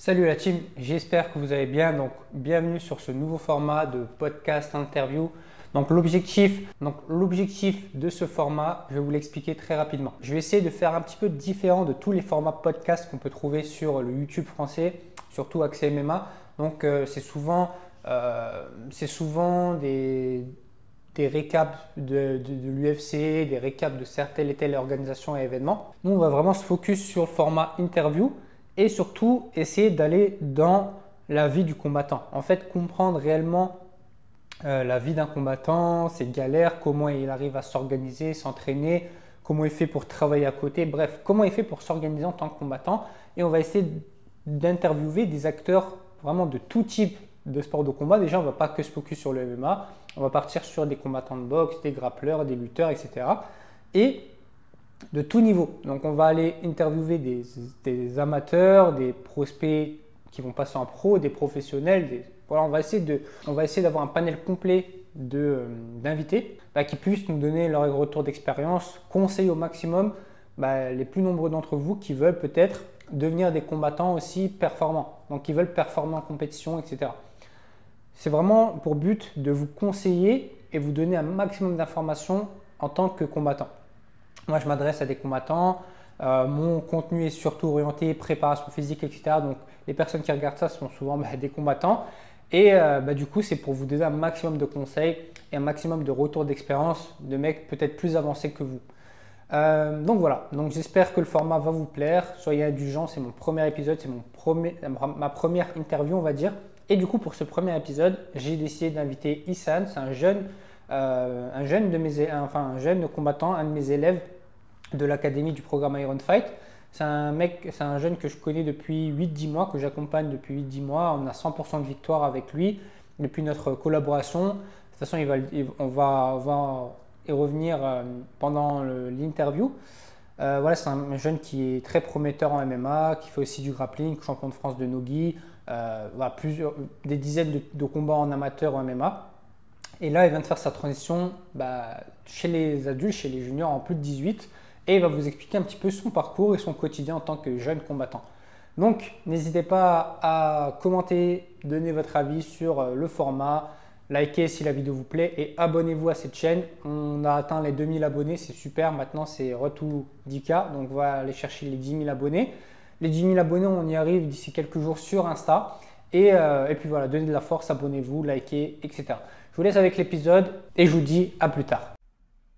Salut la team, j'espère que vous allez bien. Donc, bienvenue sur ce nouveau format de podcast interview. Donc, l'objectif de ce format, je vais vous l'expliquer très rapidement. Je vais essayer de faire un petit peu différent de tous les formats podcast qu'on peut trouver sur le YouTube français, surtout Accès MMA. Donc, c'est souvent des récaps de l'UFC, des récaps de telle et telle organisation et événements. Nous, on va vraiment se focus sur le format interview et surtout essayer d'aller dans la vie du combattant. En fait, comprendre réellement la vie d'un combattant, ses galères, comment il arrive à s'organiser, s'entraîner, comment il fait pour travailler à côté, bref, comment il fait pour s'organiser en tant que combattant. Et on va essayer d'interviewer des acteurs vraiment de tout type de sport de combat. Déjà, on ne va pas que se focus sur le MMA, on va partir sur des combattants de boxe, des grappleurs, des lutteurs, etc. Et de tout niveau. Donc, on va aller interviewer des amateurs, des prospects qui vont passer en pro, des professionnels. Voilà, on va essayer d'avoir un panel complet d'invités qui puissent nous donner leur retour d'expérience, conseiller au maximum les plus nombreux d'entre vous qui veulent peut-être devenir des combattants aussi performants, donc qui veulent performer en compétition, etc. C'est vraiment pour but de vous conseiller et vous donner un maximum d'informations en tant que combattant. Moi, je m'adresse à des combattants. Mon contenu est surtout orienté préparation physique, etc. Donc, les personnes qui regardent ça sont souvent des combattants. Et du coup, c'est pour vous donner un maximum de conseils et un maximum de retours d'expérience de mecs peut-être plus avancés que vous. Donc voilà, donc j'espère que le format va vous plaire. Soyez indulgents, c'est mon premier épisode, c'est ma première interview, on va dire. Et du coup, pour ce premier épisode, j'ai décidé d'inviter Issan. C'est un jeune combattant, un de mes élèves de l'académie du programme Iron Fight. C'est un jeune que je connais depuis 8-10 mois, que j'accompagne depuis 8-10 mois. On a 100% de victoire avec lui depuis notre collaboration. De toute façon, on va y revenir pendant l'interview. Voilà, c'est un jeune qui est très prometteur en MMA, qui fait aussi du grappling, champion de France de Nogi, des dizaines de combats en amateur en MMA. Et là, il vient de faire sa transition chez les adultes, chez les juniors en plus de 18. Et il va vous expliquer un petit peu son parcours et son quotidien en tant que jeune combattant. Donc, n'hésitez pas à commenter, donner votre avis sur le format, likez si la vidéo vous plaît et abonnez-vous à cette chaîne. On a atteint les 2000 abonnés, c'est super. Maintenant, c'est retour 10K, donc on va aller chercher les 10 000 abonnés. Les 10 000 abonnés, on y arrive d'ici quelques jours sur Insta. Et puis voilà, donnez de la force, abonnez-vous, likez, etc. Je vous laisse avec l'épisode et je vous dis à plus tard.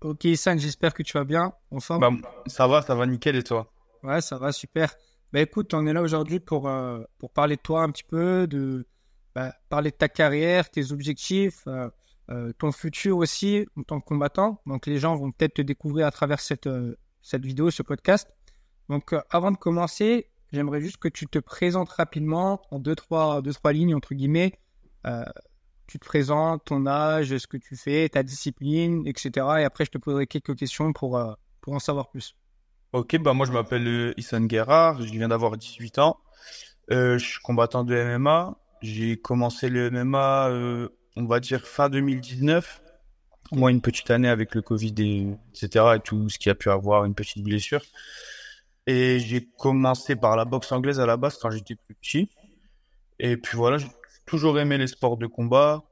Ok, Issan, j'espère que tu vas bien. Enfin. Ça va nickel et toi? Ouais, ça va, super. Écoute, on est là aujourd'hui pour parler de toi un petit peu, parler de ta carrière, tes objectifs, ton futur aussi en tant que combattant. Donc, les gens vont peut-être te découvrir à travers cette vidéo, ce podcast. Donc, avant de commencer, j'aimerais juste que tu te présentes rapidement en deux, trois lignes, entre guillemets. Tu te présentes, ton âge, ce que tu fais, ta discipline, etc. Et après, je te poserai quelques questions pour en savoir plus. Ok, moi je m'appelle Issan Guerrard, je viens d'avoir 18 ans. Je suis combattant de MMA. J'ai commencé le MMA, on va dire fin 2019. Moi, une petite année avec le Covid, etc. et tout ce qui a pu avoir, une petite blessure. Et j'ai commencé par la boxe anglaise à la base quand j'étais plus petit. Et puis voilà, j'ai toujours aimé les sports de combat.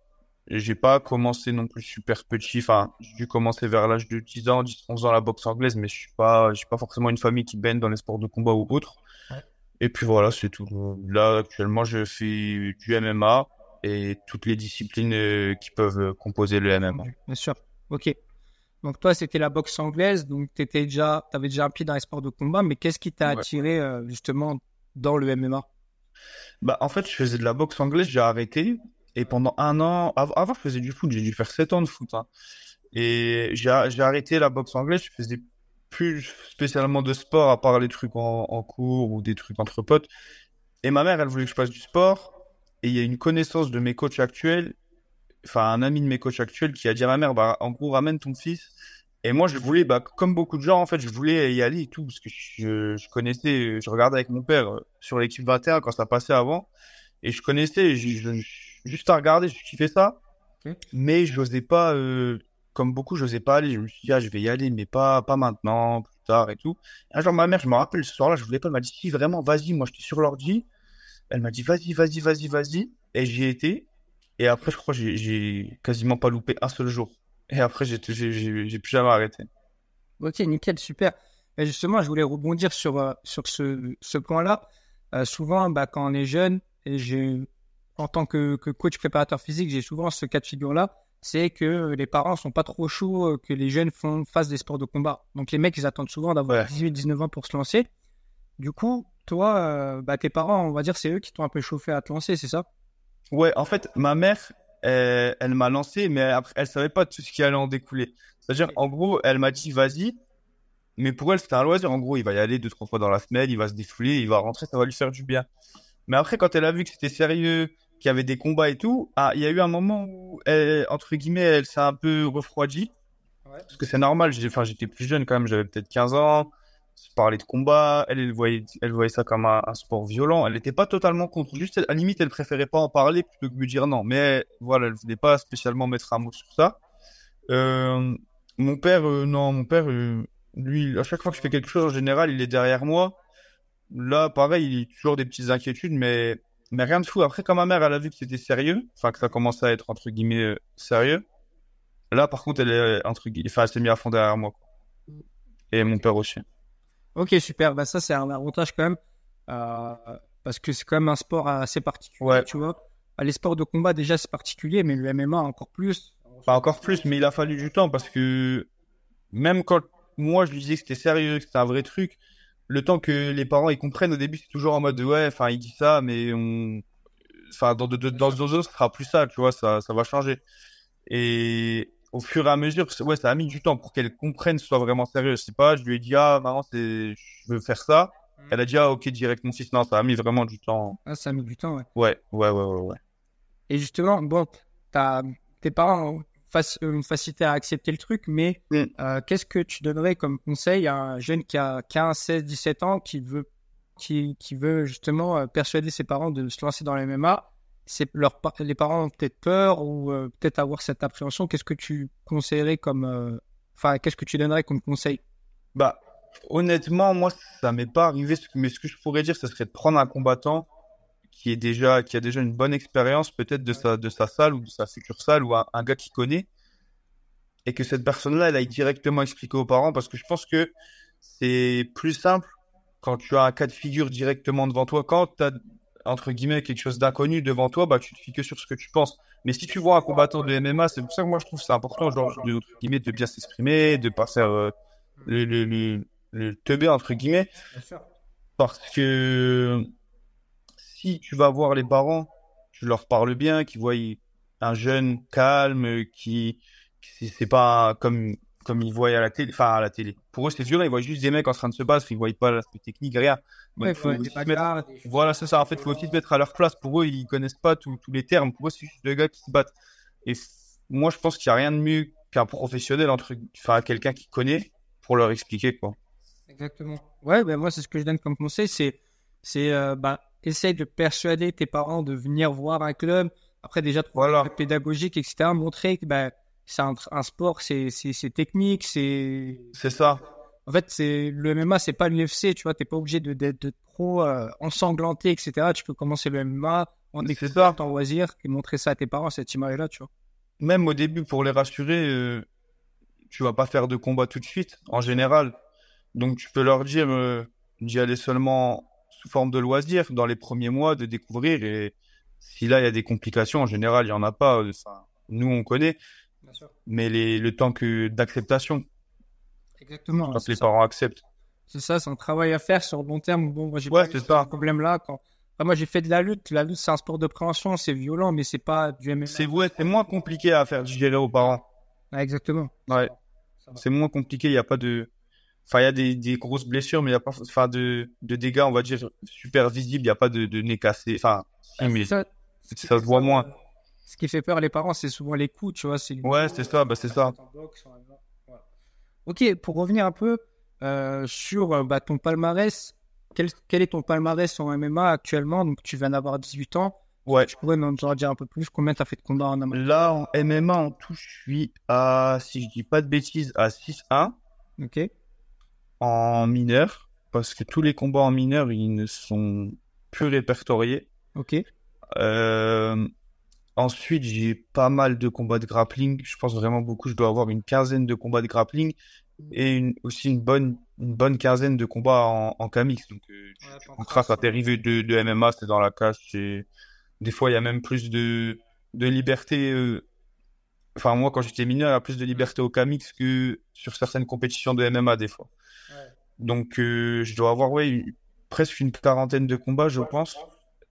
J'ai pas commencé non plus super petit. Enfin, j'ai dû commencer vers l'âge de 10 ans, 10, 11 ans la boxe anglaise, mais j'ai pas forcément une famille qui baigne dans les sports de combat ou autre. Ouais. Et puis voilà, c'est tout. Là, actuellement, je fais du MMA et toutes les disciplines qui peuvent composer le MMA. Bien sûr. Ok. Donc toi, c'était la boxe anglaise, donc t'avais déjà un pied dans les sports de combat, mais qu'est-ce qui t'a attiré justement dans le MMA? En fait, je faisais de la boxe anglaise, j'ai arrêté. Et pendant un an, avant, je faisais du foot. J'ai dû faire 7 ans de foot. Hein. Et j'ai arrêté la boxe anglaise. Je faisais plus spécialement de sport, à part les trucs en cours ou des trucs entre potes. Et ma mère, elle voulait que je fasse du sport. Et il y a une connaissance de mes coachs actuels, enfin un ami de mes coachs actuels qui a dit à ma mère, en gros, ramène ton fils. Et moi, je voulais, comme beaucoup de gens, en fait, je voulais y aller et tout, parce que je connaissais, je regardais avec mon père sur l'équipe 21 quand ça passait avant. Et je connaissais, juste à regarder, je kiffais ça. Okay. Mais je n'osais pas, comme beaucoup, je n'osais pas aller. Je me suis dit, je vais y aller, mais pas maintenant, plus tard et tout. Un jour, ma mère, je me rappelle, ce soir-là, je voulais pas, elle m'a dit, si, vraiment, vas-y, moi, j'étais sur l'ordi. Elle m'a dit, vas-y. Et j'y ai été. Et après, je crois que j'ai quasiment pas loupé un seul jour. Et après, j'ai plus jamais arrêté. Ok, nickel, super. Et justement, je voulais rebondir sur ce point-là. Souvent, quand on est jeune, et en tant que coach préparateur physique, j'ai souvent ce cas de figure-là, c'est que les parents sont pas trop chauds que les jeunes fassent des sports de combat. Donc les mecs, ils attendent souvent d'avoir Ouais. 18-19 ans pour se lancer. Du coup, toi, tes parents, on va dire, c'est eux qui t'ont un peu chauffé à te lancer, c'est ça? Ouais, en fait, ma mère, elle m'a lancé, mais après, elle savait pas tout ce qui allait en découler. C'est-à-dire, en gros, elle m'a dit, vas-y. Mais pour elle, c'était un loisir. En gros, il va y aller 2, 3 fois dans la semaine, il va se défouler, il va rentrer, ça va lui faire du bien. Mais après, quand elle a vu que c'était sérieux, qu'il y avait des combats et tout, il y a eu un moment où, entre guillemets, elle s'est un peu refroidie. Ouais. Parce que c'est normal, j'étais plus jeune quand même, j'avais peut-être 15 ans. Je parlais de combat, elle voyait ça comme un sport violent. Elle n'était pas totalement contre. Juste, à la limite, elle préférait pas en parler plutôt que me dire non. Mais voilà, elle voulait pas spécialement mettre un mot sur ça. Euh, mon père, non, mon père, lui, à chaque fois que je fais quelque chose, en général, il est derrière moi. Là, pareil, il a toujours des petites inquiétudes, mais rien de fou. Après, quand ma mère, elle a vu que c'était sérieux, enfin, que ça commençait à être, entre guillemets, sérieux, là, par contre, elle est, entre guillemets, enfin, elle s'est mise à fond derrière moi, quoi. Et mon père aussi. Ok, super. Ça, c'est un avantage quand même. euh, Parce que c'est quand même un sport assez particulier, Ouais, tu vois. Les sports de combat, déjà, c'est particulier, mais le MMA encore plus. pas encore plus, mais il a fallu du temps parce que même quand moi, je lui disais que c'était sérieux, que c'était un vrai truc, le temps que les parents ils comprennent au début, c'est toujours en mode ouais, enfin, il dit ça, mais enfin, dans 2 ans, ce sera plus ça, tu vois, ça va changer. Et au fur et à mesure, ouais, ça a mis du temps pour qu'elle comprenne ce soit vraiment sérieux. C'est pas, je lui ai dit, ah, maman, je veux faire ça. Elle a dit, ah, ok, direct, mon fils. Non, ça a mis vraiment du temps. Ah, ça a mis du temps, ouais. Ouais. Et justement, bon, t'as, tes parents ont une facilité à accepter le truc, mais Mm. qu'est-ce que tu donnerais comme conseil à un jeune qui a 15, 16, 17 ans, qui veut justement persuader ses parents de se lancer dans le MMA? Les parents ont peut-être peur ou peut-être avoir cette appréhension. Qu'est-ce que tu conseillerais enfin, qu'est-ce que tu donnerais comme conseil? Bah, honnêtement, moi, ça m'est pas arrivé, mais ce que je pourrais dire, ce serait de prendre un combattant qui a déjà une bonne expérience, peut-être de sa salle ou de sa succursale ou un gars qui connaît, et que cette personne-là, elle aille directement expliquer aux parents, parce que je pense que c'est plus simple quand tu as un cas de figure directement devant toi. Quand tu as, entre guillemets, quelque chose d'inconnu devant toi, bah, tu te fies que sur ce que tu penses. Mais si tu vois un combattant de MMA, c'est pour ça que moi, je trouve que c'est important, genre, entre guillemets, de bien s'exprimer, de pas faire le teubé, entre guillemets, Bien sûr. parce que si tu vas voir les parents, tu leur parles bien, qu'ils voient un jeune calme, qui c'est pas comme ils voient à la télé, enfin à la télé. Pour eux, c'est violent, ils voient juste des mecs en train de se battre, ils voient pas l'aspect technique, rien. Ouais, Donc, il faut faut être des aussi se mettre, bagarres, des choses voilà, c'est ça. En fait, faut aussi se mettre à leur place. Pour eux, ils connaissent pas tous les termes. Pour eux, c'est juste deux gars qui se battent. Et moi, je pense qu'il y a rien de mieux qu'un professionnel enfin, quelqu'un qui connaît pour leur expliquer, quoi. exactement. Ouais, moi, c'est ce que je donne comme conseil, essaye de persuader tes parents de venir voir un club. Après, déjà, trouver un Voilà, club pédagogique, etc. Montrer que c'est un sport, c'est technique, c'est ça. En fait, le MMA, c'est pas l'UFC, tu vois. T'es pas obligé d'être trop ensanglanté, etc. Tu peux commencer le MMA en C'est ça. découverte, en loisir, et montrer ça à tes parents, cette image-là, tu vois. Même au début, pour les rassurer, tu vas pas faire de combat tout de suite, en général. Donc, tu peux leur dire d'y aller seulement sous forme de loisir dans les premiers mois, de découvrir. Et si là, il y a des complications, en général, il y en a pas. Enfin, nous, on connaît, Bien sûr. mais le temps d'acceptation, Exactement, quand c'est les ça. parents acceptent. C'est ça, c'est un travail à faire sur le long terme. Bon, moi, j'ai Ouais, pas eu c'est ce ça. problème-là. Moi, j'ai fait de la lutte. La lutte, c'est un sport de préhension, c'est violent, mais c'est pas du MMA. C'est moins compliqué à faire digérer aux parents. Ah, exactement. Ouais, c'est moins compliqué. Il y a pas de, enfin, il y a des grosses blessures, mais il y a pas, enfin, de dégâts, on va dire, super visibles. Il y a pas de nez cassé. Enfin, si, mais Ça, ce qui ça fait se voit peur, moins. ce qui fait peur les parents, c'est souvent les coups, tu vois. C'est Ouais, c'est ça, bah, c'est ça. en boxe, voilà. Ok, pour revenir un peu sur ton palmarès, quel est ton palmarès en MMA actuellement? Donc, tu viens d'avoir 18 ans. Ouais. Tu pourrais nous en dire un peu plus. Combien tu as fait de combats en amateur? Là, en MMA, en tout, je suis à, si je dis pas de bêtises, à 6-1 Ok. en mineur, parce que tous les combats en mineur, ils ne sont plus répertoriés. Ok. Euh, Ensuite, j'ai pas mal de combats de grappling. Je pense vraiment beaucoup. Je dois avoir une quinzaine de combats de grappling et aussi une bonne quinzaine de combats en KMX. Donc, Ouais, tu t'en compteras traces. quand t'es arrivé de MMA, c'est dans la cage. Des fois, il y a même plus de liberté. Enfin, moi, quand j'étais mineur, il y a plus de liberté au KMX que sur certaines compétitions de MMA, des fois. Ouais. Donc, je dois avoir, ouais, presque une quarantaine de combats, je pense.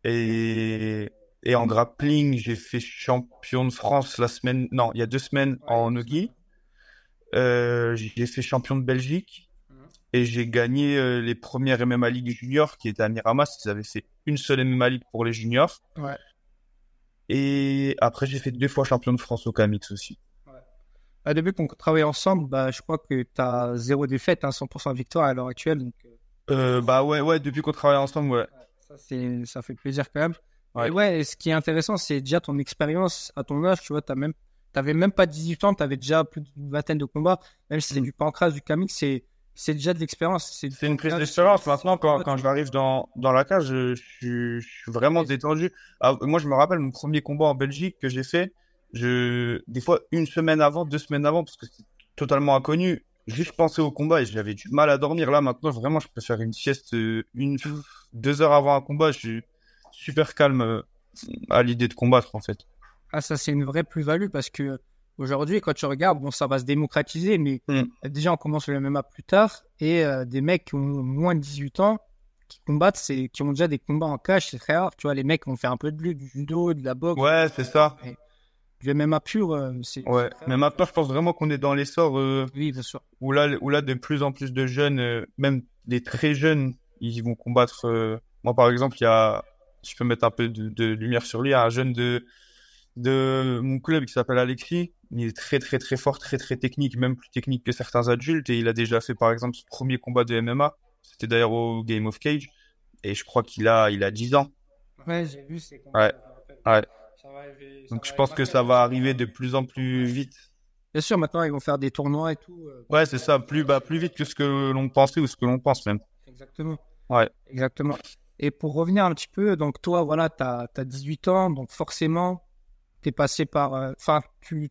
Et, et en grappling, j'ai fait champion de France non, il y a 2 semaines Ouais, il y a en 2 semaines. nogi. J'ai fait champion de Belgique Mhm. et j'ai gagné les premières MMA League juniors qui étaient à Miramas. Ils avaient fait une seule MMA League pour les juniors. Ouais. Et après, j'ai fait 2 fois champion de France au KMX aussi. Ouais. Depuis qu'on travaille ensemble, bah, je crois que tu as 0 défaite, hein, 100% victoire à l'heure actuelle. Donc, Bah ouais, depuis qu'on travaille ensemble, ouais. ouais, ça fait plaisir quand même. Et Ouais. ouais, et ce qui est intéressant, c'est déjà ton expérience à ton âge. Tu vois, t'avais même pas 18 ans, tu avais déjà plus d'une vingtaine de combats. Même si c'est du pancras, du kami, c'est déjà de l'expérience. C'est du C'est une prise pancras, d'expérience. Maintenant, ouais, quand j'arrive dans la cage, je suis vraiment détendu. Ah, moi, je me rappelle mon premier combat en Belgique que j'ai fait. Des fois, une semaine avant, 2 semaines avant, parce que c'est totalement inconnu, juste penser au combat et j'avais du mal à dormir. Là, maintenant, vraiment, je peux faire une sieste 2 heures avant un combat. Je suis super calme à l'idée de combattre, en fait. Ah, ça, c'est une vraie plus-value parce que aujourd'hui, quand tu regardes, bon, ça va se démocratiser, mais Mm. déjà, on commence le MMA plus tard et des mecs qui ont moins de 18 ans qui combattent, qui ont déjà des combats en cage, c'est très rare. Tu vois, les mecs ont fait un peu de lutte, du judo, de la boxe, Ouais, c'est ça. mais du MMA pur, c'est Ouais. très Mais rare. maintenant, je pense vraiment qu'on est dans l'essor. Oui, bien sûr. Où là, de plus en plus de jeunes, même des très jeunes, ils vont combattre. Moi, par exemple, si je peux mettre un peu de lumière sur lui, il y a un jeune de mon club qui s'appelle Alexis. Il est très, très, très fort, très, très technique, même plus technique que certains adultes. Et il a déjà fait, par exemple, son premier combat de MMA. C'était d'ailleurs au Game of Cage. Et je crois il a 10 ans. Ouais, j'ai vu ces combats, Ouais, je me rappelle. ouais. Ça Donc, va je arriver pense pas que mal. ça va arriver de plus en plus vite. Bien sûr, maintenant, ils vont faire des tournois et tout. Ouais, c'est ça. Plus vite que ce que l'on pensait ou ce que l'on pense même. Exactement. Ouais. Exactement. Et pour revenir un petit peu, donc toi, voilà, tu as 18 ans, donc forcément, tu es passé par. Enfin, tu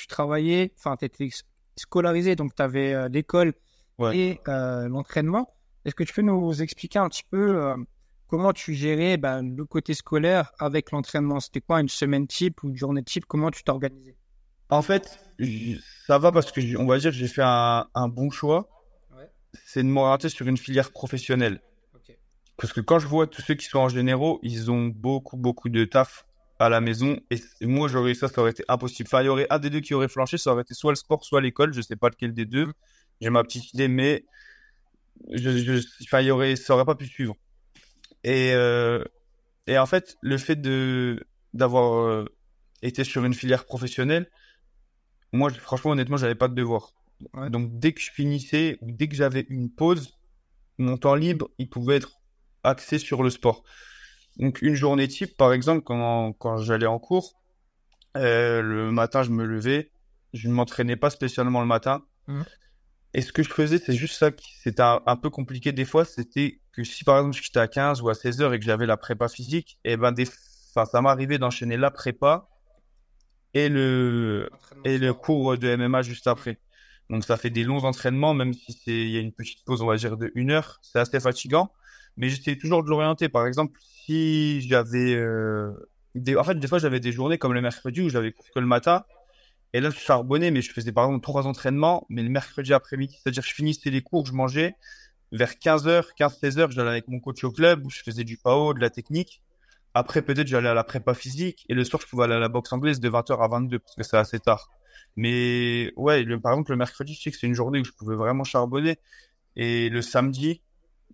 travaillais, enfin, tu étais scolarisé, donc tu avais l'école Ouais. et l'entraînement. Est-ce que tu peux nous expliquer un petit peu comment tu gérais ben, le côté scolaire avec l'entraînement? C'était quoi une semaine type ou une journée type? Comment tu t'organisais? En fait, ça va parce que on va dire que j'ai fait un bon choix. Ouais, C'est de m'orienter sur une filière professionnelle. ok. Parce que quand je vois tous ceux qui sont en généraux, ils ont beaucoup, beaucoup de taf à la maison. Et moi, j'aurais eu ça, ça aurait été impossible. Enfin, il y aurait un des deux qui aurait flanché, ça aurait été soit le sport, soit l'école. Je sais pas lequel des deux. Mhm. J'ai ma petite idée, mais enfin, ça aurait pas pu suivre. Et, euh, et en fait, le fait d'avoir été sur une filière professionnelle, moi, franchement, honnêtement, j'avais pas de devoir. Ouais. Donc, dès que je finissais ou dès que j'avais une pause, mon temps libre, il pouvait être axé sur le sport. Donc, une journée type, par exemple, quand j'allais en cours, le matin, je me levais, je ne m'entraînais pas spécialement le matin. Mhm. Et ce que je faisais, c'est juste ça qui c'était un peu compliqué des fois, c'était que si par exemple je quittais à 15 ou à 16 heures et que j'avais la prépa physique, et ben enfin, ça m'arrivait d'enchaîner la prépa et Entraînement et le sport. cours de MMA juste après. Donc ça fait des longs entraînements, même si il y a une petite pause, on va dire, de 1 heure. C'est assez fatigant, mais j'essayais toujours de l'orienter. Par exemple, si j'avais, en fait, des fois, j'avais des journées comme le mercredi où j'avais cours que le matin. Et là, je charbonnais, mais je faisais par exemple 3 entraînements, mais le mercredi après-midi. C'est-à-dire, je finissais les cours, je mangeais. Vers 15 h, 15, 16 h, j'allais avec mon coach au club où je faisais du PAO, de la technique. Après, peut-être, j'allais à la prépa physique. Et le soir, je pouvais aller à la boxe anglaise de 20 h à 22 parce que c'est assez tard. Mais ouais, par exemple, le mercredi, je sais que c'est une journée où je pouvais vraiment charbonner. Et le samedi,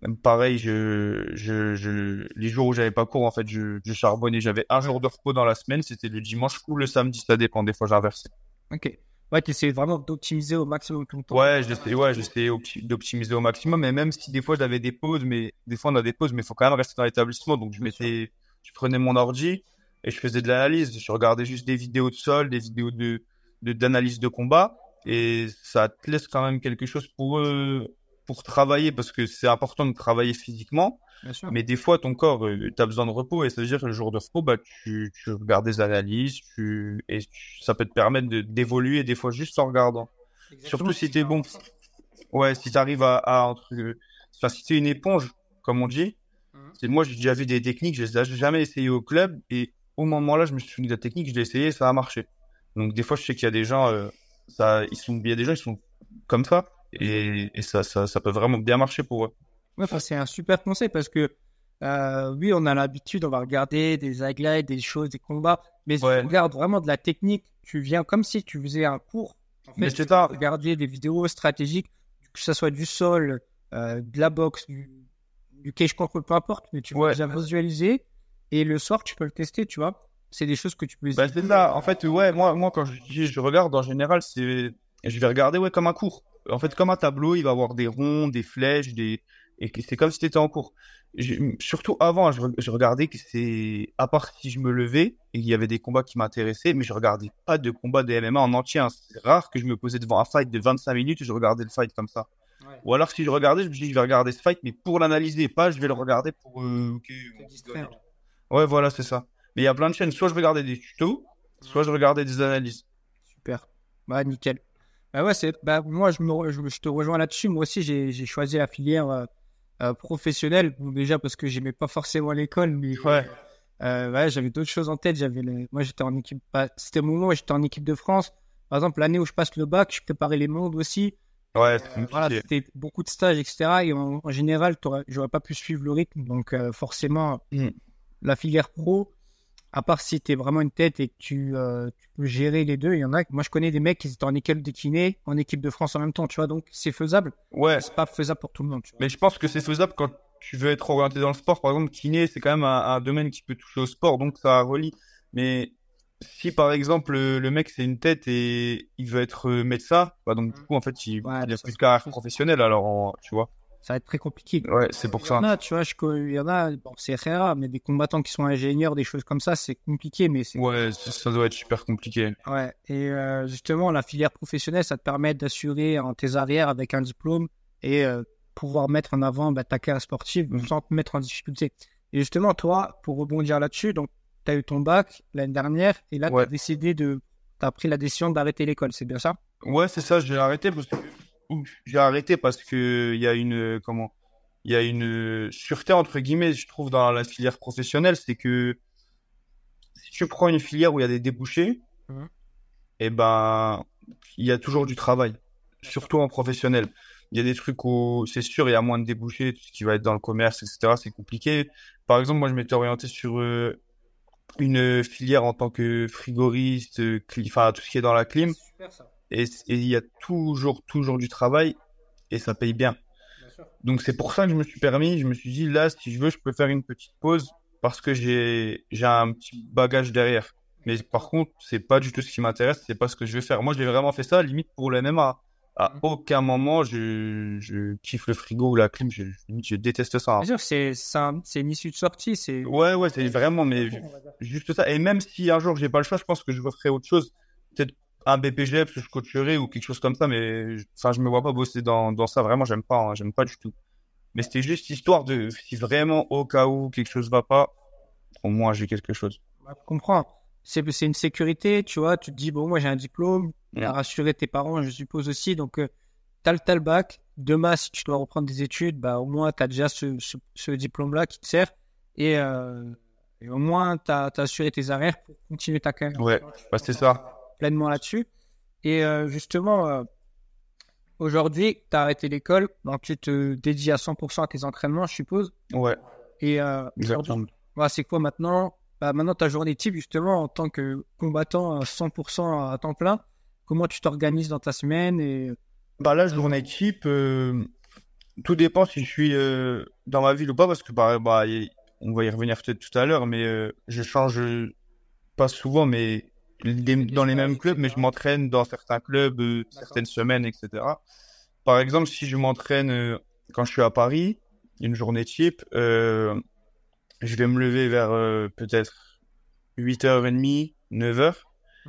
même pareil, les jours où j'avais pas cours, en fait, je charbonnais. J'avais un jour de repos dans la semaine, c'était le dimanche ou le samedi, ça dépend. Des fois, j'inversais. Ok. Ouais, tu essaies vraiment d'optimiser au maximum ton temps. Ouais, j'essayais d'optimiser au maximum. Et même si des fois j'avais des pauses, mais des fois on a des pauses, mais il faut quand même rester dans l'établissement. Donc Bien sûr. je prenais mon ordi et je faisais de l'analyse. Je regardais juste des vidéos de sol, des vidéos d'analyse de combat. Et ça te laisse quand même quelque chose pour travailler, parce que c'est important de travailler physiquement. Bien sûr. Mais des fois, ton corps, tu as besoin de repos. Et ça veut dire que le jour de repos, bah, tu regardes des analyses. Ça peut te permettre d'évoluer des fois juste en regardant. Exactement. Surtout si t'es bon. Ouais, si t'arrives enfin, si t'es une éponge, comme on dit. Mhm. Moi, j'ai déjà vu des techniques, je les ai jamais essayé au club. Et au moment là, je me suis souvenu de la technique, je l'ai essayé et ça a marché. Donc, des fois, je sais qu'il y a des gens, il y a des gens, ils sont comme ça. Et ça peut vraiment bien marcher pour eux. Ouais, enfin, c'est un super conseil parce que oui, on a l'habitude, on va regarder des highlights, des choses, des combats, mais si tu Ouais. regardes vraiment de la technique, tu viens comme si tu faisais un cours. En Mais fait, c'est tu ça. vas regarder des vidéos stratégiques, que ce soit du sol, de la boxe, du cage control, peu importe, mais tu vas Ouais. déjà visualiser et le soir, tu peux le tester, tu vois. C'est des choses que tu peux Bah, c'est ça. En fait, ouais, moi, quand je regarde, en général, je vais regarder, ouais, comme un cours. En fait, comme un tableau, il va y avoir des ronds, des flèches, et que c'est comme si tu étais en cours. Surtout avant, je regardais à part si je me levais et il y avait des combats qui m'intéressaient, mais je regardais pas de combats de MMA en entier, hein. C'est rare que je me posais devant un fight de 25 minutes et je regardais le fight comme ça. Ouais, Ou alors, si je regardais, je me dis, je vais regarder ce fight, mais pour l'analyser, pas, je vais le regarder pour, ok, te distraire. ouais, voilà, c'est ça. Mais il y a plein de chaînes. Soit je regardais des tutos, soit je regardais des analyses. Super. Bah, nickel. Bah ouais, bah, moi, je te rejoins là-dessus. Moi aussi, j'ai choisi la filière professionnelle. Bon, déjà parce que j'aimais pas forcément l'école, mais Ouais. ouais, j'avais d'autres choses en tête. Moi, j'étais en équipe. C'était mon moment où j'étais en équipe de France. Par exemple, l'année où je passe le bac, je préparais les mondes aussi. Ouais, c'est Voilà, compliqué. c'était beaucoup de stages, etc. Et en général, j'aurais pas pu suivre le rythme. Donc, forcément, Mm. la filière pro, à part si tu es vraiment une tête et que tu peux gérer les deux, il y en a. Moi, je connais des mecs qui étaient en école de kiné, en équipe de France en même temps, tu vois. Donc, c'est faisable. Ouais, C'est pas faisable pour tout le monde, tu vois. mais je pense que c'est faisable quand tu veux être orienté dans le sport. Par exemple, kiné, c'est quand même un domaine qui peut toucher au sport, donc ça relie. Mais si par exemple le mec c'est une tête et il veut être médecin, bah donc du coup en fait Ouais, il a ça, plus de carrière professionnelle alors tu vois. ça va être très compliqué. Ouais, c'est pour Il y en ça. a, tu vois, il y en a, bon, c'est très rare, mais des combattants qui sont ingénieurs, des choses comme ça, c'est compliqué, mais c'est. Ouais, ça doit être super compliqué. Ouais. Et justement, la filière professionnelle, ça te permet d'assurer en tes arrières avec un diplôme et pouvoir mettre en avant bah, ta carrière sportive sans te mettre en difficulté. Et justement, toi, pour rebondir là-dessus, donc, tu as eu ton bac l'année dernière et là, Ouais. tu as pris la décision d'arrêter l'école, c'est bien ça? Ouais, c'est ça, j'ai arrêté parce que il y a il y a une sûreté entre guillemets, je trouve dans la filière professionnelle, c'est que si tu prends une filière où il y a des débouchés, Mhm. eh ben il y a toujours du travail, D'accord. surtout en professionnel. Il y a des trucs où c'est sûr, il y a moins de débouchés, tout ce qui va être dans le commerce, etc. C'est compliqué. Par exemple, moi je m'étais orienté sur une filière en tant que frigoriste, enfin tout ce qui est dans la Ah, clim. c'est super ça. Et il y a toujours du travail et ça paye bien. Bien sûr. Donc c'est pour ça que je me suis dit là, si je veux, je peux faire une petite pause parce que j'ai un petit bagage derrière. Mais par Exactement. contre, c'est pas du tout ce qui m'intéresse, c'est pas ce que je vais faire. Moi, j'ai vraiment fait ça limite pour le MMA. À Mhm. aucun moment je kiffe le frigo ou la clim, limite, je déteste ça, hein. Bien sûr, c'est une issue de sortie, Ouais, c'est vraiment mais on va dire. juste ça. Et même si un jour j'ai pas le choix, je pense que je referai autre chose. Peut-être un BPGF parce que je coacherai ou quelque chose comme ça, mais enfin, je me vois pas bosser dans ça. Vraiment, j'aime pas, hein, j'aime pas du tout. Mais c'était juste histoire de, si vraiment au cas où quelque chose va pas, au moins j'ai quelque chose. Ouais, je comprends. C'est une sécurité, tu vois. Tu te dis, bon, moi j'ai un diplôme, tu as Mm. rassuré tes parents, je suppose aussi. Donc, t'as le bac. Demain, si tu dois reprendre des études, bah, au moins, tu as déjà ce diplôme-là qui te sert. Et, et au moins, tu as assuré tes arrières pour continuer ta carrière. Ouais, Tu vois, tu te bah c'est concentres ça. pleinement là-dessus. Et justement, aujourd'hui, tu as arrêté l'école, donc tu te dédies à 100% à tes entraînements, je suppose. Ouais, Et aujourd'hui, exactement. voilà, c'est quoi maintenant? Bah, maintenant, ta journée type, justement, en tant que combattant à 100% à temps plein, comment tu t'organises dans ta semaine et... Bah là, journée type, tout dépend si je suis dans ma ville ou pas, parce que on va y revenir peut-être tout à l'heure, mais je change pas souvent, mais dans les mêmes clubs, mais je m'entraîne dans certains clubs, D'accord. certaines semaines, etc. Par exemple, si je m'entraîne quand je suis à Paris, une journée type, je vais me lever vers peut-être 8h30, 9h,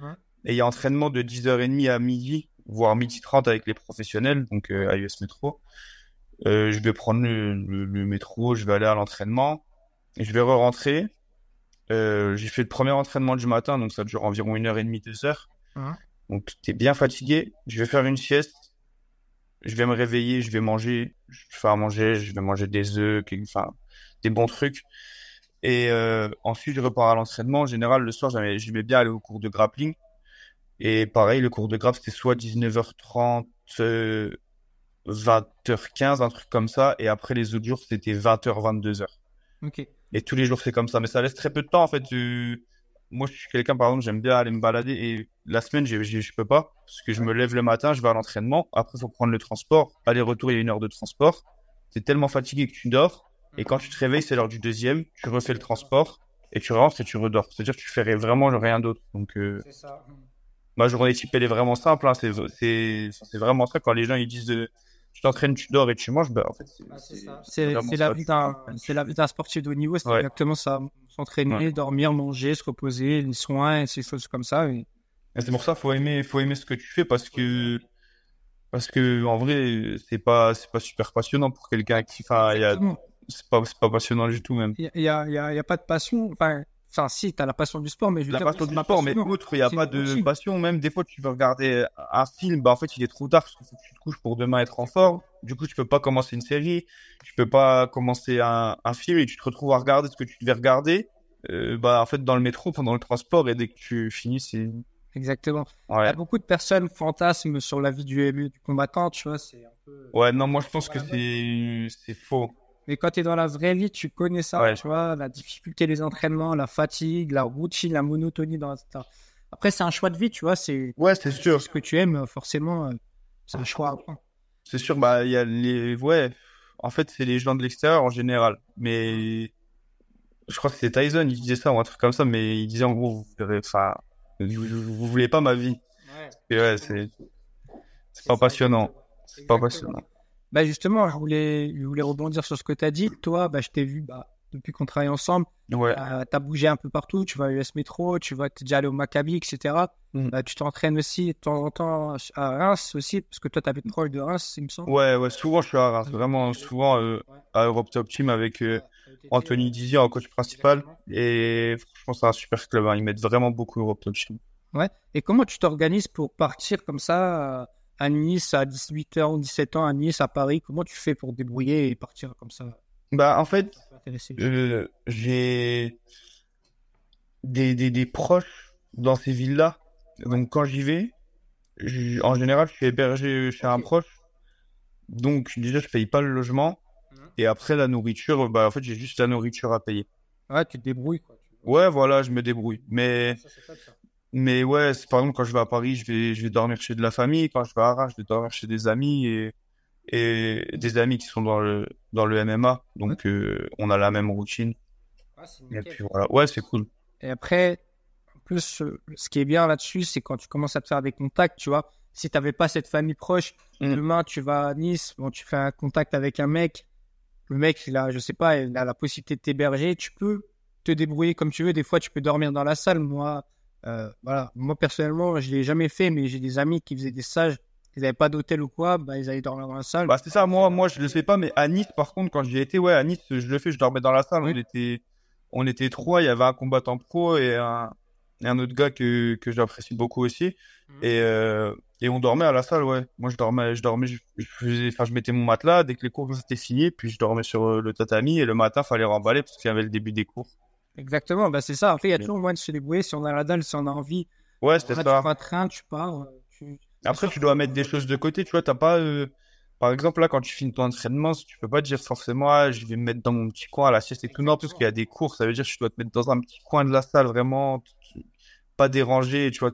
Ouais. et il y a entraînement de 10h30 à midi, voire midi 30 avec les professionnels, donc à US Metro. Je vais prendre le métro, je vais aller à l'entraînement et je vais re-rentrer. J'ai fait le premier entraînement du matin, donc ça dure environ 1h30, 2 heures. Hein. Donc, t'es bien fatigué. Je vais faire une sieste. Je vais me réveiller, je vais manger. Je vais faire à manger, je vais manger des œufs, enfin, des bons trucs. Et ensuite, je repars à l'entraînement. En général, le soir, j'aimais bien aller au cours de grappling. Et pareil, le cours de grappe, c'était soit 19h30, 20h15, un truc comme ça. Et après, les autres jours, c'était 20h, 22h. Ok. Et tous les jours, c'est comme ça. Mais ça laisse très peu de temps, en fait. Moi, je suis quelqu'un, par exemple, j'aime bien aller me balader. Et la semaine, je peux pas. Parce que je me lève le matin, je vais à l'entraînement. Après, il faut prendre le transport. Aller-retour, il y a 1 heure de transport. T'es tellement fatigué que tu dors. Et quand tu te réveilles, c'est l'heure du deuxième. Tu refais le transport. Et tu rentres et tu redors. C'est-à-dire que tu fais vraiment rien d'autre. Donc, C'est ça. ma journée type, elle est vraiment simple. Hein. C'est vraiment ça. Quand les gens ils disent tu t'entraînes, tu dors et tu manges, ben, en fait, C'est ça. C'est vraiment la ça. vie d'un sportif de haut niveau, c'est Ouais. exactement ça. S'entraîner, Ouais. dormir, manger, se reposer, les soins, et ces choses comme ça. Et Et c'est pour ça, faut aimer ce que tu fais parce que, en vrai, c'est pas super passionnant pour quelqu'un qui, enfin, exactement. c'est pas passionnant du tout, même. Il y a pas de passion. Enfin, si, tu as la passion du sport, mais je veux La dire, passion c'est du pas sport, mais passionnant. outre, il n'y a C'est pas une de routine. passion. Même des fois, tu veux regarder un film, bah, en fait, il est trop tard parce qu'il faut que tu te couches pour demain être en forme. Du coup, tu peux pas commencer une série, tu peux pas commencer un film et tu te retrouves à regarder ce que tu devais regarder. Bah, en fait, dans le métro, pendant le transport, et dès que tu finis, c'est, Exactement. Il y a ouais. beaucoup de personnes fantasment sur la vie du combattant, tu vois, c'est un peu... Ouais, non, moi, je pense que Voilà. c'est faux. Mais quand tu es dans la vraie vie, tu connais ça, Ouais. tu vois, la difficulté des entraînements, la fatigue, la routine, la monotonie. Après, c'est un choix de vie, tu vois, Ouais, c'est c'est sûr. ce que tu aimes, forcément, c'est un choix à prendre. C'est sûr, bah, il y a ouais. En fait, c'est les gens de l'extérieur en général. Mais je crois que c'est Tyson, il disait ça ou un truc comme ça, mais il disait en gros, enfin, vous voulez pas ma vie. Ouais. Et ouais, c'est pas passionnant. C'est pas Exactement. passionnant. Bah justement, je voulais rebondir sur ce que tu as dit. Toi, bah, je t'ai vu depuis qu'on travaille ensemble. Ouais. Tu as bougé un peu partout. Tu vas à US Metro, tu es déjà allé au Maccabi, etc. Mm. Tu t'entraînes aussi de temps en temps à Reims aussi, parce que toi, tu habites proche de Reims, il me semble. Ouais, souvent je suis à Reims, vraiment souvent à Europe Top Team avec Anthony Dizier en coach principal. Et franchement, c'est un super club, hein. Ils mettent vraiment beaucoup Europe Top Team. Ouais. Et comment tu t'organises pour partir comme ça à Nice à 18 ans ou 17 ans, à Nice, à Paris? Comment tu fais pour te débrouiller et partir comme ça? Bah, en fait, Ça peut intéresser. j'ai des proches dans ces villes-là. Donc, quand j'y vais, en général, je suis hébergé chez un Ok. proche. Donc, déjà, je paye pas le logement. Et après, la nourriture, bah, en fait, j'ai juste la nourriture à payer. Ouais, tu te débrouilles, quoi. Ouais, voilà, je me débrouille. Ça, c'est top, ça. Mais ouais, par exemple, quand je vais à Paris, je vais dormir chez de la famille. Quand je vais à Arras, je vais dormir chez des amis et des amis qui sont dans le MMA. Donc, on a la même routine. Ah, c'est Et nickel. puis voilà. Ouais, c'est cool. Et après, en plus, ce qui est bien là-dessus, c'est quand tu commences à te faire des contacts, tu vois. Si tu n'avais pas cette famille proche, Mm. demain, tu vas à Nice, bon, tu fais un contact avec un mec. Le mec, il a, je sais pas, il a la possibilité de t'héberger. Tu peux te débrouiller comme tu veux. Des fois, tu peux dormir dans la salle. Moi, voilà. Moi, personnellement, je l'ai jamais fait, mais j'ai des amis qui faisaient des stages. Ils n'avaient pas d'hôtel ou quoi, bah, ils allaient dormir dans la salle. Bah, c'est ça. Moi, je le fais pas. Mais à Nice, par contre, quand j'y étais, ouais, à Nice, je le fais. Je dormais dans la salle. Oui. On était trois. Il y avait un combattant pro et un autre gars que j'apprécie beaucoup aussi. Et, euh, et on dormait à la salle, ouais. Moi, je mettais mon matelas dès que les cours étaient finis, puis je dormais sur le tatami et le matin, fallait remballer parce qu'il y avait le début des cours. Exactement, bah, c'est ça. Après, il y a Mais- toujours moyen de se débrouiller si on a la dalle, si on a envie. Ouais, c'était Voilà, tu ça. prends un train, tu pars. C'est Après, sûr tu que- dois mettre des choses de côté, tu vois, t'as pas, par exemple, là, quand tu finis ton entraînement, tu peux pas dire forcément, ah, je vais me mettre dans mon petit coin à la sieste et tout. Non, parce qu'il y a des cours, ça veut dire que tu dois te mettre dans un petit coin de la salle, vraiment, pas dérangé, tu vois,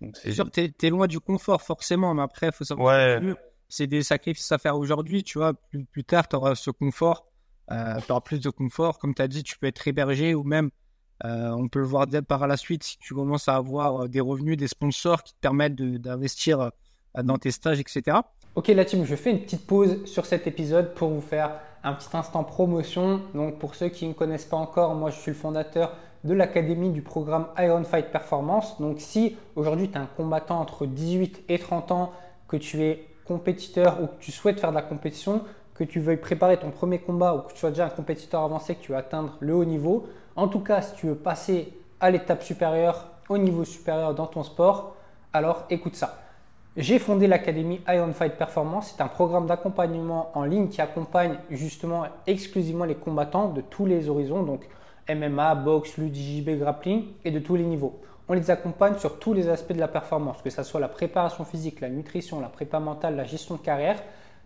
donc C'est sûr que t'es loin du confort, forcément, mais après, il faut savoir ouais, que c'est des sacrifices à faire aujourd'hui, tu vois. Plus tard, tu auras ce confort, tu auras plus de confort. Comme tu as dit, tu peux être hébergé ou même, on peut le voir dès par la suite, si tu commences à avoir des revenus, des sponsors qui te permettent d'investir dans tes stages, etc. Ok la team, je fais une petite pause sur cet épisode pour vous faire un petit instant promotion. Donc pour ceux qui ne connaissent pas encore, moi je suis le fondateur de l'académie du programme Iron Fight Performance. Donc si aujourd'hui tu es un combattant entre 18 et 30 ans, que tu es compétiteur ou que tu souhaites faire de la compétition, que tu veuilles préparer ton premier combat ou que tu sois déjà un compétiteur avancé, que tu veux atteindre le haut niveau, en tout cas, si tu veux passer à l'étape supérieure, au niveau supérieur dans ton sport, alors écoute ça. J'ai fondé l'académie Iron Fight Performance. C'est un programme d'accompagnement en ligne qui accompagne justement exclusivement les combattants de tous les horizons, donc MMA, boxe, lutte, JJB, grappling et de tous les niveaux. On les accompagne sur tous les aspects de la performance, que ce soit la préparation physique, la nutrition, la prépa mentale, la gestion de carrière,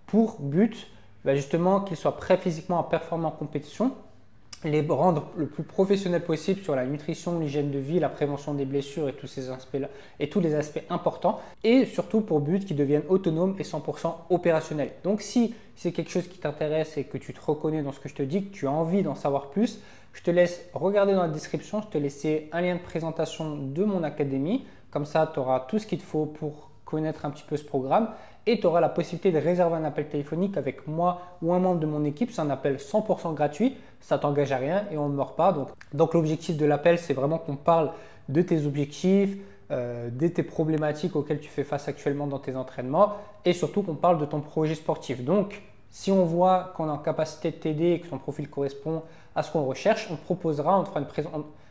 pour but justement qu'ils soient prêts physiquement à performer en compétition, les rendre le plus professionnel possible sur la nutrition, l'hygiène de vie, la prévention des blessures et tous ces aspects-là, et tous les aspects importants, et surtout pour but qu'ils deviennent autonomes et 100% opérationnels. Donc si c'est quelque chose qui t'intéresse et que tu te reconnais dans ce que je te dis, que tu as envie d'en savoir plus, je te laisse regarder dans la description, je te laisser un lien de présentation de mon académie, comme ça tu auras tout ce qu'il te faut pour connaître un petit peu ce programme et tu auras la possibilité de réserver un appel téléphonique avec moi ou un membre de mon équipe. C'est un appel 100% gratuit, ça ne t'engage à rien et on ne meurt pas. Donc l'objectif de l'appel, c'est vraiment qu'on parle de tes objectifs, de tes problématiques auxquelles tu fais face actuellement dans tes entraînements et surtout qu'on parle de ton projet sportif. Donc si on voit qu'on est en capacité de t'aider et que ton profil correspond à ce qu'on recherche, on te proposera,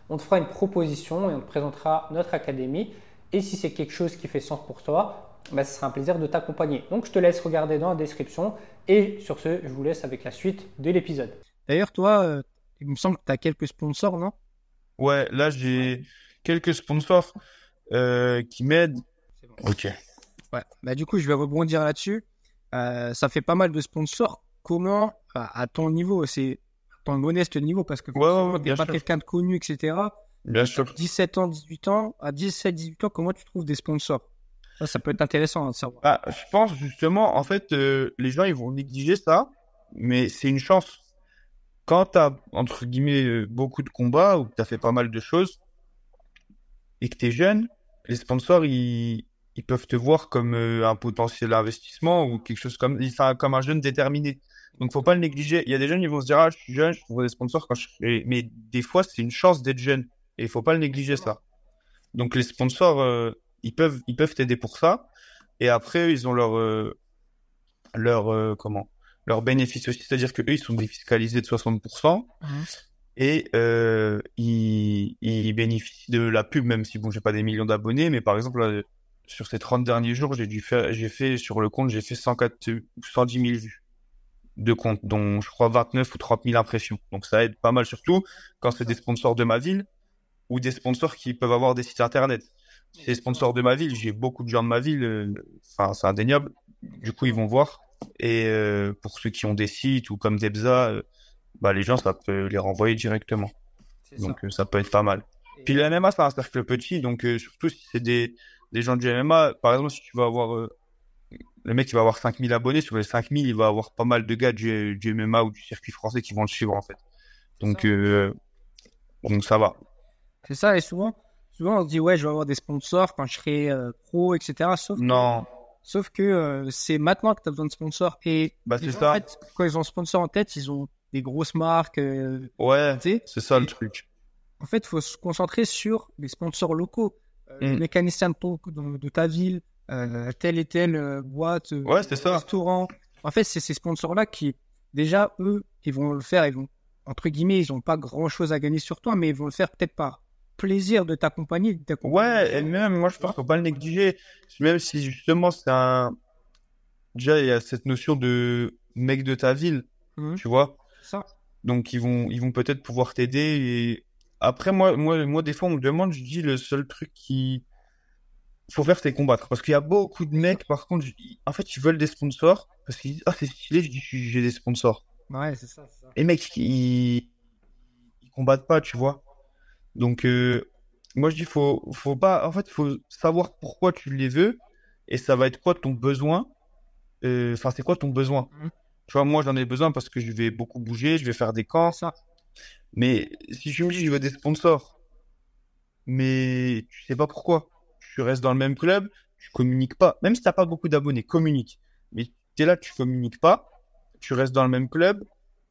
on te fera une proposition et on te présentera notre académie. Et si c'est quelque chose qui fait sens pour toi, ce sera un plaisir de t'accompagner. Donc, je te laisse regarder dans la description. Et sur ce, je vous laisse avec la suite de l'épisode. D'ailleurs, toi, il me semble que tu as quelques sponsors, non? Ouais, là, j'ai quelques sponsors qui m'aident. C'est bon. Ok. Ouais. Du coup, je vais rebondir là-dessus. Ça fait pas mal de sponsors. Comment, à ton niveau, c'est ton modeste niveau, parce que tu n'es pas quelqu'un de connu, etc. Bien sûr. 17 ans, 18 ans, à 17-18 ans, comment tu trouves des sponsors? Ça peut être intéressant de savoir. Je pense justement, en fait, les gens, ils vont négliger ça, mais c'est une chance. Quand tu as, entre guillemets, beaucoup de combats ou que tu as fait pas mal de choses et que tu es jeune, les sponsors, ils peuvent te voir comme un potentiel investissement ou quelque chose comme un jeune déterminé. Donc, faut pas le négliger. Il y a des jeunes, ils vont se dire, ah, je suis jeune, je trouve des sponsors mais des fois, c'est une chance d'être jeune et il faut pas le négliger, ça. Donc, les sponsors, ils peuvent t'aider pour ça. Et après, ils ont leur bénéfice aussi. C'est-à-dire que eux, ils sont défiscalisés de 60%. Et ils bénéficient de la pub, même si bon, j'ai pas des millions d'abonnés, mais par exemple, là, sur ces 30 derniers jours, j'ai fait sur le compte, j'ai fait 104 ou 110 000 vues de compte, dont je crois 29 ou 30 000 impressions. Donc ça aide pas mal, surtout quand c'est des sponsors de ma ville ou des sponsors qui peuvent avoir des sites internet. C'est sponsors de ma ville, j'ai beaucoup de gens de ma ville, c'est indéniable. Du coup, ils vont voir. Et pour ceux qui ont des sites ou comme Debza, les gens, ça peut les renvoyer directement. Donc, ça peut être pas mal. Puis le MMA, c'est un cercle petit, donc surtout si c'est des gens du MMA, par exemple, si tu vas avoir le mec qui va avoir 5000 abonnés, sur les 5000, il va avoir pas mal de gars du MMA ou du circuit français qui vont le suivre, en fait. Donc ça va. C'est ça, et souvent on se dit, ouais, je vais avoir des sponsors quand je serai pro, etc. Sauf que c'est maintenant que tu as besoin de sponsors. Et c'est ça. En fait, quand ils ont sponsor en tête, ils ont des grosses marques. Ouais, c'est ça le truc. En fait, il faut se concentrer sur les sponsors locaux. Le mécanicien de ta ville, telle et telle boîte, restaurant. En fait, c'est ces sponsors-là qui, déjà, eux, ils vont le faire. Entre guillemets, ils n'ont pas grand-chose à gagner sur toi, mais ils vont le faire peut-être par plaisir de t'accompagner. Ouais, et même, moi, je pense qu'il ne faut pas le négliger. Même si, justement, déjà, il y a cette notion de mec de ta ville, tu vois. Ça. Donc, ils vont peut-être pouvoir t'aider. Et après, moi, des fois, on me demande, je dis, le seul truc qu'il faut faire, c'est combattre. Parce qu'il y a beaucoup de mecs, par contre, en fait, ils veulent des sponsors. Parce qu'ils disent, ah, c'est stylé, je dis, j'ai des sponsors. Ouais, c'est ça. Et mecs, ils combattent pas, tu vois. Donc, moi, je dis, faut pas, en fait, faut savoir pourquoi tu les veux et ça va être quoi ton besoin. C'est quoi ton besoin? Tu vois, moi, j'en ai besoin parce que je vais beaucoup bouger, je vais faire des camps. Ça. Mais si tu me dis, je veux des sponsors, mais tu sais pas pourquoi, tu restes dans le même club, tu communiques pas. Même si t'as pas beaucoup d'abonnés, communique. Mais t'es là, tu communiques pas, tu restes dans le même club.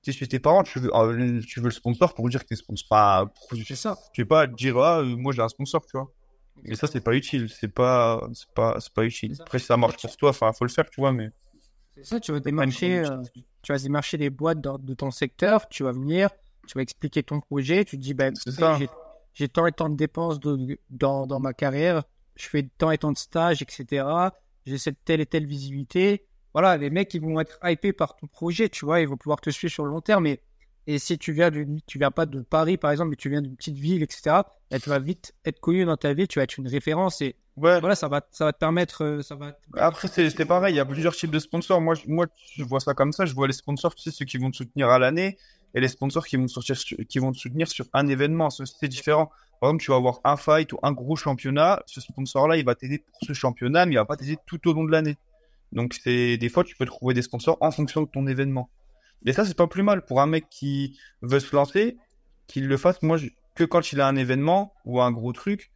T'es chez tes parents, tu veux le sponsor pour dire que t'es sponsor. C'est ça. Tu veux pas te dire, moi j'ai un sponsor, tu vois. Et ça, c'est pas utile. C'est pas utile. C'est ça. Après, si ça marche pour toi, enfin, faut le faire, tu vois, mais. C'est ça, Pas une conviction. tu vas démarcher des boîtes de ton secteur, tu vas venir, tu vas expliquer ton projet, tu te dis, ben, C'est ça. j'ai tant et tant de dépenses dans ma carrière, je fais tant et tant de stages, etc. J'ai cette telle et telle visibilité. Voilà, les mecs, ils vont être hypés par ton projet, tu vois, ils vont pouvoir te suivre sur le long terme. Et si tu viens pas de Paris, par exemple, mais tu viens d'une petite ville, etc., ben, tu vas vite être connu dans ta ville, tu vas être une référence et Ouais. voilà, ça va te permettre, Après, c'est pareil, il y a plusieurs types de sponsors. Moi, je vois ça comme ça. Je vois les sponsors, tu sais, ceux qui vont te soutenir à l'année et les sponsors qui vont te soutenir sur un événement. C'est différent. Par exemple, tu vas avoir un fight ou un gros championnat. Ce sponsor-là, il va t'aider pour ce championnat, mais il va pas t'aider tout au long de l'année. Donc, des fois, tu peux trouver des sponsors en fonction de ton événement. Et ça, c'est pas plus mal pour un mec qui veut se lancer, qu'il le fasse, que quand il a un événement ou un gros truc.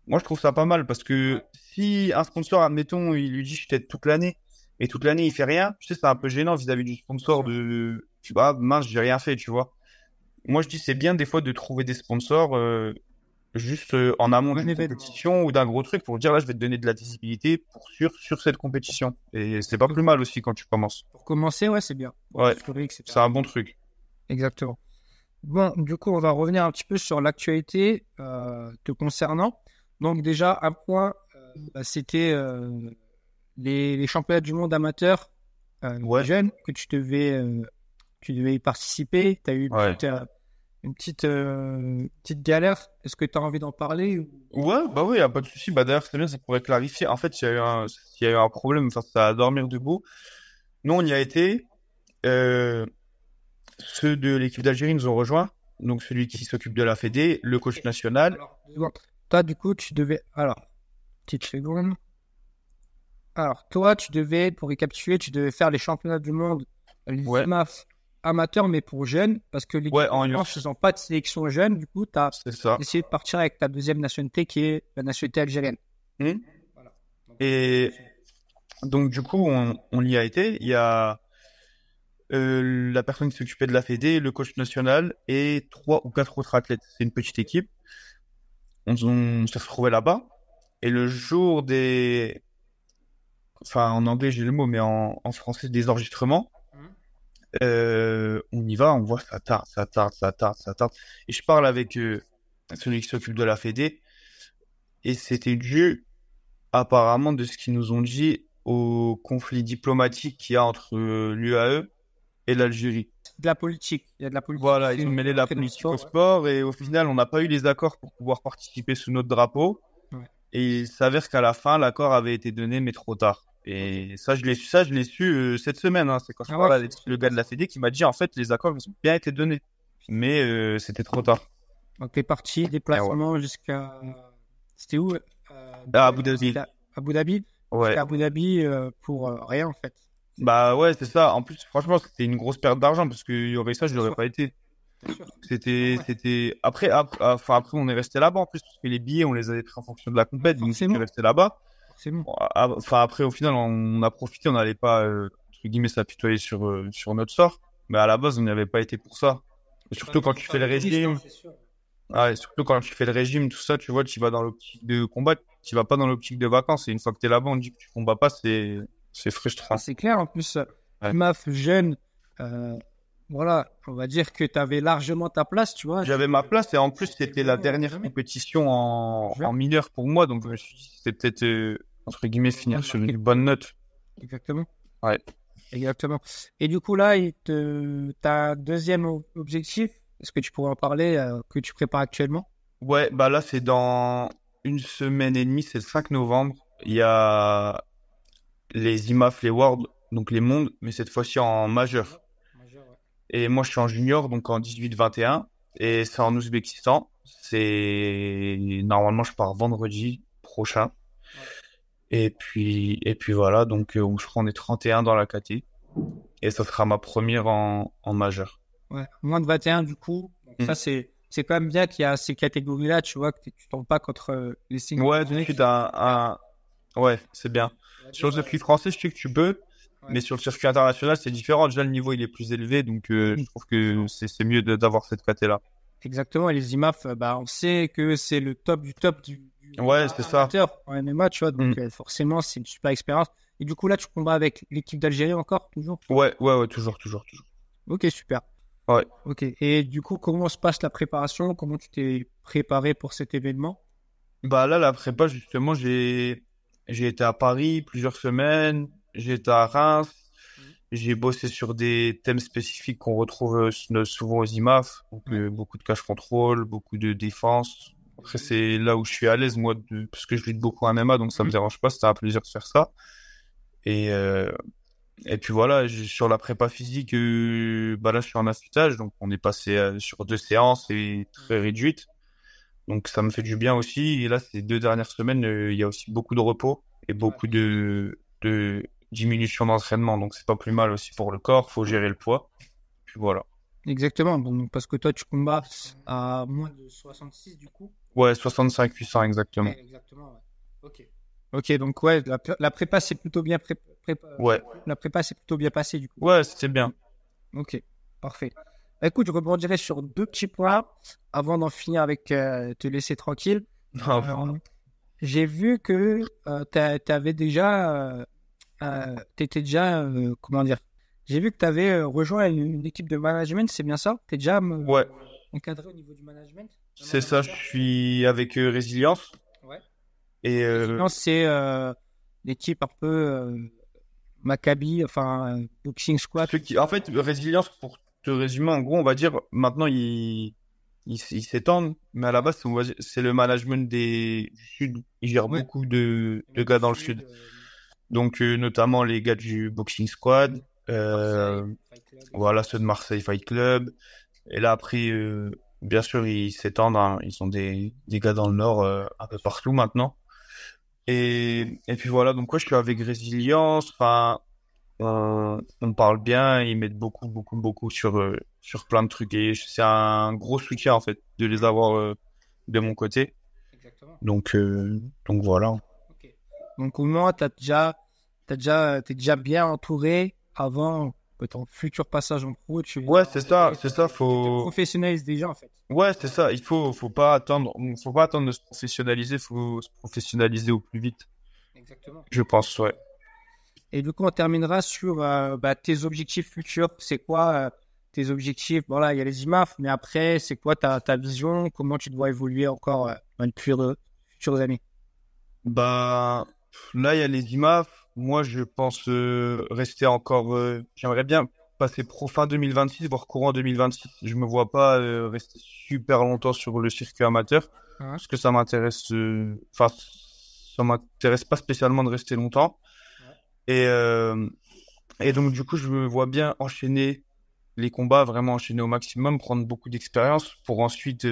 Moi, je trouve ça pas mal parce que si un sponsor, admettons, il lui dit je t'aide toute l'année et toute l'année il fait rien, tu sais, c'est un peu gênant vis-à-vis du sponsor de tu vois, mince, j'ai rien fait, tu vois. Moi, je dis c'est bien des fois de trouver des sponsors juste en amont un d'une événement. compétition ou d'un gros truc pour dire là, je vais te donner de la visibilité sur cette compétition. Et c'est pas plus mal aussi quand tu commences. Pour commencer, ouais, c'est bien. Ouais, Historique, c'est c'est un bon truc. exactement. Bon, du coup, on va revenir un petit peu sur l'actualité te concernant. Donc déjà, un point, c'était les championnats du monde amateurs Ouais, jeunes que tu devais y participer. Tu as eu ouais. petite galère. Est-ce que tu as envie d'en parler Ouais, bah oui, y a pas de souci. Bah d'ailleurs, c'est bien, ça pourrait clarifier. En fait, il y a eu un problème face à dormir debout. Nous, on y a été. Euh, Ceux de l'équipe d'Algérie nous ont rejoints. Donc, celui qui s'occupe de la Fédé, le coach national. Alors, toi, du coup, tu devais... Alors, petite seconde. Alors, toi, tu devais, pour récapituler, tu devais faire les championnats du monde, les Ouais, IMAF amateurs, mais pour jeunes, parce que l'équipe ouais, de en France, URSS. ils n'ont pas de sélection jeune. Du coup, tu as C'est ça. essayé de partir avec ta deuxième nationalité, qui est la nationalité algérienne. Hmm. Voilà. Donc, Et donc, du coup, on y a été. Il y a la personne qui s'occupait de la Fédé, le coach national et 3 ou 4 autres athlètes. C'est une petite équipe. On s'est retrouvés là-bas. Et le jour des... Enfin, en anglais, j'ai le mot, mais en français, des enregistrements. On y va, on voit ça tarde, ça tarde, ça tarde, ça tarde. Et je parle avec celui qui s'occupe de la Fédé, et c'était dû apparemment de ce qu'ils nous ont dit au conflit diplomatique qu'il y a entre l'UAE et l'Algérie. de la politique. Il y a de la politique Voilà, ils ont mêlé la dans le politique au sport. sport, et au final, on n'a pas eu les accords pour pouvoir participer sous notre drapeau. Ouais. Et il s'avère qu'à la fin, l'accord avait été donné, mais trop tard. Et je l'ai su cette semaine. Hein. C'est quand je Ah ouais, parlais avec le gars de la Fédé qui m'a dit, en fait, les accords, ils ont bien été donnés. Mais c'était trop tard. donc, tu es parti, Et ouais. déplacement jusqu'à. C'était où À Abu Dhabi. C'était à Abu Dhabi. Ouais. Jusqu'à Abu Dhabi pour rien, en fait. Bah ouais, c'est ça. En plus, franchement, c'était une grosse perte d'argent parce qu'il y aurait ça, je Bien l'aurais sûr, pas été. bien sûr. C'était, Ouais, c'était. Après, on est resté là-bas. En plus, parce que les billets, on les avait pris en fonction de la compète, donc je suis forcément, resté là-bas. forcément. Bon, enfin, après, au final, on a profité, on n'allait pas, entre guillemets, s'apitoyer sur notre sort. Mais à la base, on n'y avait pas été pour ça. Et surtout quand tu fais le régime, C'est sûr. ouais, surtout quand tu fais le régime, tout ça, tu vois, tu vas dans l'optique de combat, tu vas pas dans l'optique de vacances. Et une fois que t'es là-bas, on dit que tu combats pas, c'est frustrant. C'est clair, en plus, Ouais. MAF jeune, euh, voilà, on va dire que tu avais largement ta place, tu vois. J'avais ma place et en plus, c'était la dernière compétition en mineur pour moi. Donc, je me suis dit, c'était peut-être, entre guillemets, finir sur une bonne note. Exactement. Ouais. Exactement. Et du coup, là, ta deuxième objectif, est-ce que tu pourrais en parler, que tu prépares actuellement? Ouais, bah là, c'est dans une semaine et demie, c'est le 5 novembre. Il y a les IMAF, les Worlds, donc les mondes, mais cette fois-ci en majeur. Et moi, je suis en junior, donc en 18-21. Et c'est en Ouzbékistan. Normalement, je pars vendredi prochain. Et puis voilà, donc je crois on est 31 dans la KT. Et ça sera ma première en majeur. Ouais, moins de 21 du coup. Donc Mm. ça, c'est quand même bien qu'il y a ces catégories-là, tu vois, que tu tombes pas contre les signes. Ouais, tout de suite, ouais, c'est bien. Sur le circuit français, je sais que tu peux, mais sur le circuit international, c'est différent. Déjà, le niveau, il est plus élevé, donc je trouve que c'est mieux d'avoir cette KT-là. Exactement. Et les IMAF, bah, on sait que c'est le top du top Ouais, c'est ça. amateur en MMA, tu vois, donc Mm. forcément, c'est une super expérience. Et du coup, là, tu combats avec l'équipe d'Algérie encore, toujours? Ouais, toujours, toujours, toujours. Ok, super. Ouais. Ok. Et du coup, comment se passe la préparation? Comment tu t'es préparé pour cet événement? Bah là, la prépa, justement, j'ai été à Paris plusieurs semaines, j'ai été à Reims, j'ai bossé sur des thèmes spécifiques qu'on retrouve souvent aux IMAF, donc Ouais. beaucoup de cash control, beaucoup de défense. Après, c'est là où je suis à l'aise, moi, parce que je lutte beaucoup en MMA, donc ça me dérange pas, c'était un plaisir de faire ça. Et, euh, et puis voilà, sur la prépa physique, bah là, je suis en affûtage, donc on est passé sur 2 séances et très réduites. Donc ça me fait du bien aussi. Et là, ces 2 dernières semaines, il y a aussi beaucoup de repos et beaucoup de diminution d'entraînement. Donc c'est pas plus mal aussi pour le corps. Faut gérer le poids. Puis voilà. Exactement. Bon, donc, parce que toi, tu combats à moins de 66, du coup. Ouais, 65-800 exactement. Ouais, exactement, ouais. Ok. Ok, donc ouais, la prépa c'est plutôt bien Ouais, la prépa c'est plutôt bien passé du coup. ouais, c'était bien. Ok, parfait. Bah, écoute, je rebondirai sur deux petits points avant d'en finir avec te laisser tranquille. Non, J'ai vu que t'avais déjà, t'étais déjà, comment dire, j'ai vu que t'avais rejoint une équipe de management, c'est bien ça? T'es déjà ouais, encadré au niveau du management? c'est ça. Je suis avec Résilience Ouais. et Non, c'est l'équipe un peu Maccabi, enfin Boxing Squad. en fait, Résilience, pour te résumer, en gros, on va dire, maintenant, ils s'étendent, mais à la base, c'est le management du Sud. Ils gèrent Ouais. beaucoup de gars dans le Sud. Donc, notamment les gars du Boxing Squad, voilà, ceux de Marseille Fight Club. Et là, après, bien sûr, ils s'étendent, hein. Ils sont des gars dans le Nord, un peu partout maintenant. Et puis voilà, donc, ouais, je suis avec Résilience. Enfin, on parle bien, ils mettent beaucoup, beaucoup, beaucoup sur plein de trucs. Et c'est un gros soutien, en fait, de les avoir de mon côté. Exactement. Donc voilà. Ok. Donc au moins, t'es déjà bien entouré avant ton futur passage en pro. Ouais, c'est ça, Tu te faut. professionnalises déjà en fait. Ouais, c'est ça, faut pas attendre de se professionnaliser, faut se professionnaliser au plus vite, Exactement. je pense, ouais. Et du coup, on terminera sur tes objectifs futurs. C'est quoi tes objectifs? Bon là, il y a les IMAF, mais après, c'est quoi ta vision? Comment tu dois évoluer encore dans les futures années? Bah, là, il y a les IMAF. Moi, je pense rester encore. J'aimerais bien passer pro fin 2026, voire courant 2026. Je me vois pas rester super longtemps sur le circuit amateur, Hein. parce que ça m'intéresse. Enfin, ça m'intéresse pas spécialement de rester longtemps. Ouais. Et donc, du coup, je me vois bien enchaîner les combats, vraiment enchaîner au maximum, prendre beaucoup d'expérience pour ensuite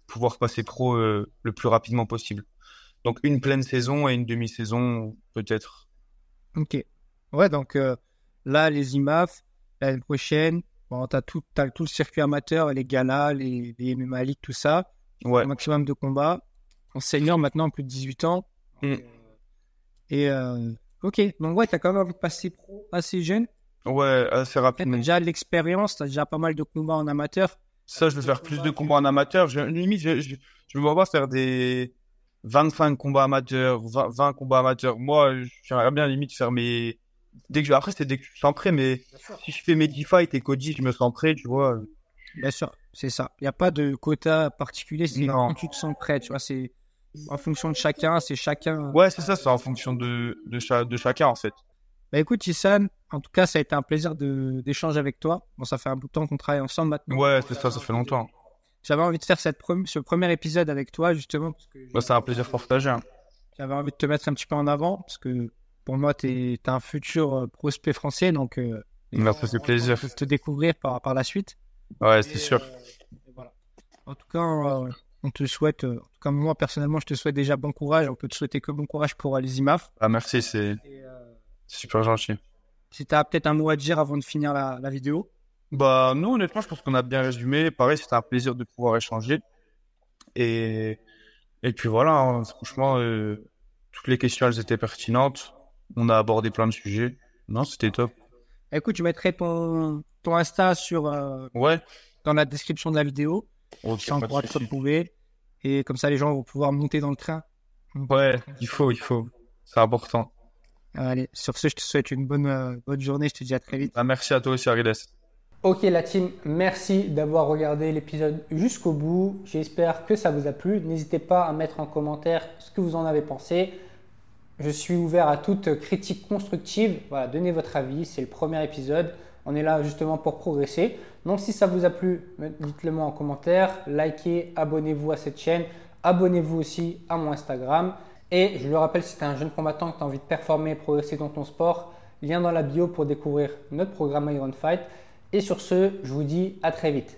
pouvoir passer pro le plus rapidement possible. Donc une pleine saison et une demi-saison peut-être. Ok. Ouais, donc là, les IMAF, l'année prochaine, bon, t'as tout le circuit amateur, les galas, les MMA League, tout ça, Ouais. un maximum de combats. En senior, maintenant, plus de 18 ans. Mm. Et ok, donc ouais, t'as quand même envie de passer pro assez jeune. Ouais, assez T'as rapidement. déjà de l'expérience, t'as déjà pas mal de combats en amateur. Ça, je veux faire plus de combats en amateur. Limite, je me vois pas faire des 25 combats amateurs, 20 combats amateurs. Moi, j'aimerais bien limite faire mes... Après, c'est dès que je sens prêt, mais si je fais mes 10 fights et qu'au 10, je me sens prêt, tu vois. Bien sûr, c'est ça. Il n'y a pas de quota particulier, c'est Non. quand tu te sens prêt, tu vois, c'est en fonction de chacun, c'est chacun. Ouais, c'est ça, c'est en fonction de chacun, en fait. Bah écoute, Issan, en tout cas, ça a été un plaisir d'échanger avec toi. Bon, ça fait un bout de temps qu'on travaille ensemble maintenant. Ouais, c'est ça, ça fait longtemps. J'avais envie de faire ce premier épisode avec toi, justement, parce que Ouais, c'est un plaisir partagé, hein. j'avais envie de te mettre un petit peu en avant, parce que pour moi, t'es un futur prospect français, donc Ça fait plaisir. je peux te découvrir par la suite. Ouais, c'est sûr. Et voilà. En tout cas, on te souhaite, en tout cas, moi, personnellement, je te souhaite déjà bon courage. On peut te souhaiter que bon courage pour les IMAF. Ah, merci, c'est Et super gentil. si tu as peut-être un mot à dire avant de finir la vidéo. Bah, non, honnêtement, je pense qu'on a bien résumé. Pareil, c'était un plaisir de pouvoir échanger. Et, et puis voilà, hein, franchement, toutes les questions, elles étaient pertinentes. On a abordé plein de sujets. Non, c'était top. Écoute, je mettrai ton Insta Ouais. dans la description de la vidéo. Ok, Ça, on pas de pourra te souci. retrouver. Et comme ça, les gens vont pouvoir monter dans le train Ouais, il faut. C'est important. Allez, sur ce, je te souhaite une bonne journée. Je te dis à très vite. Bah, merci à toi aussi, Arides. Ok la team, merci d'avoir regardé l'épisode jusqu'au bout. J'espère que ça vous a plu. N'hésitez pas à mettre en commentaire ce que vous en avez pensé. Je suis ouvert à toute critique constructive. Voilà, donnez votre avis. C'est le premier épisode. On est là justement pour progresser. Donc si ça vous a plu, dites-le moi en commentaire. Likez, abonnez-vous à cette chaîne. Abonnez-vous aussi à mon Instagram. Et je le rappelle, si tu es un jeune combattant et que tu as envie de performer et progresser dans ton sport, lien dans la bio pour découvrir notre programme Iron Fight. Et sur ce, je vous dis à très vite.